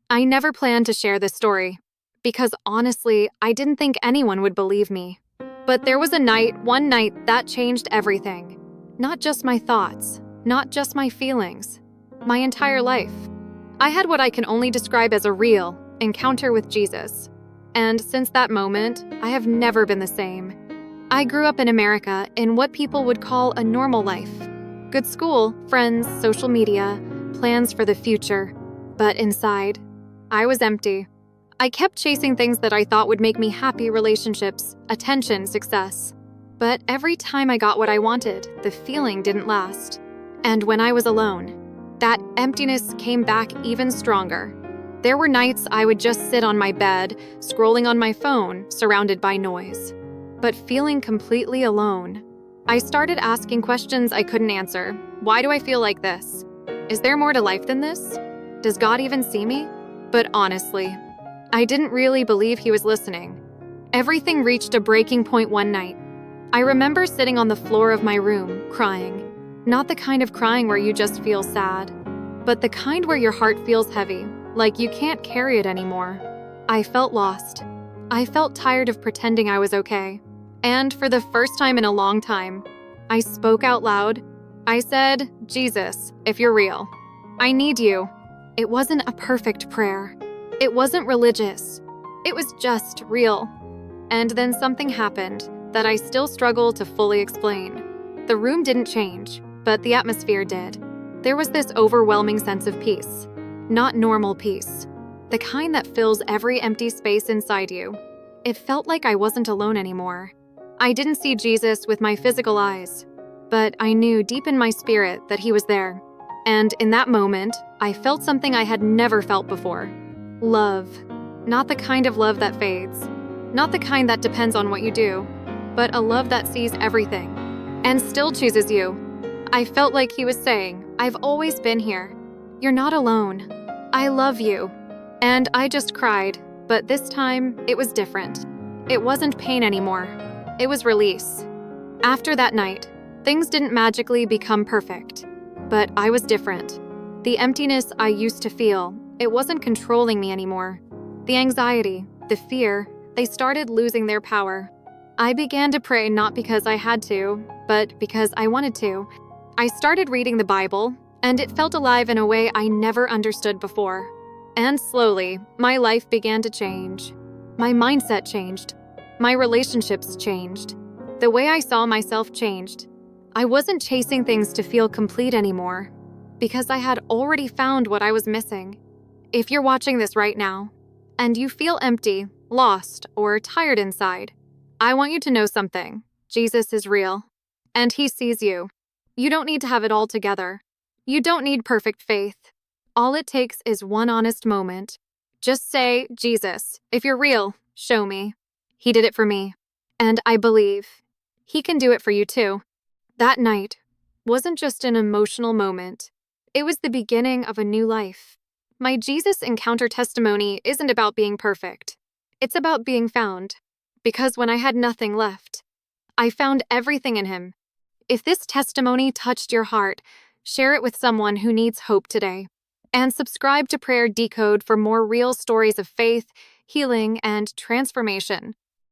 I never planned to share this story because honestly, I didn't think anyone would believe me. But there was one night that changed everything. Not just my thoughts, not just my feelings, my entire life. I had what I can only describe as a real encounter with Jesus. And since that moment, I have never been the same. I grew up in America in what people would call a normal life. Good school, friends, social media, plans for the future. But inside, I was empty. I kept chasing things that I thought would make me happy: relationships, attention, success. But every time I got what I wanted, the feeling didn't last. And when I was alone, that emptiness came back even stronger. There were nights I would just sit on my bed, scrolling on my phone, surrounded by noise, but feeling completely alone. I started asking questions I couldn't answer. Why do I feel like this? Is there more to life than this? Does God even see me? But honestly, I didn't really believe he was listening. Everything reached a breaking point one night. I remember sitting on the floor of my room, crying. Not the kind of crying where you just feel sad, but the kind where your heart feels heavy, like you can't carry it anymore. I felt lost. I felt tired of pretending I was okay. And for the first time in a long time, I spoke out loud. I said, "Jesus, if you're real, I need you." It wasn't a perfect prayer. It wasn't religious. It was just real. And then something happened that I still struggle to fully explain. The room didn't change, but the atmosphere did. There was this overwhelming sense of peace. Not normal peace. The kind that fills every empty space inside you. It felt like I wasn't alone anymore. I didn't see Jesus with my physical eyes, but I knew deep in my spirit that he was there. And in that moment, I felt something I had never felt before. Love. Not the kind of love that fades. Not the kind that depends on what you do, but a love that sees everything and still chooses you. I felt like he was saying, "I've always been here. You're not alone. I love you." And I just cried, but this time it was different. It wasn't pain anymore. It was release. After that night, things didn't magically become perfect, but I was different. The emptiness I used to feel, it wasn't controlling me anymore. The anxiety, the fear, they started losing their power. I began to pray not because I had to, but because I wanted to. I started reading the Bible, and it felt alive in a way I never understood before. And slowly, my life began to change. My mindset changed. My relationships changed. The way I saw myself changed. I wasn't chasing things to feel complete anymore, because I had already found what I was missing. If you're watching this right now, and you feel empty, lost, or tired inside, I want you to know something. Jesus is real, and he sees you. You don't need to have it all together. You don't need perfect faith. All it takes is one honest moment. Just say, "Jesus, if you're real, show me." He did it for me, and I believe he can do it for you too. That night wasn't just an emotional moment. It was the beginning of a new life. My Jesus encounter testimony isn't about being perfect. It's about being found. Because when I had nothing left, I found everything in him. If this testimony touched your heart, share it with someone who needs hope today. And subscribe to Prayer Decode for more real stories of faith, healing, and transformation.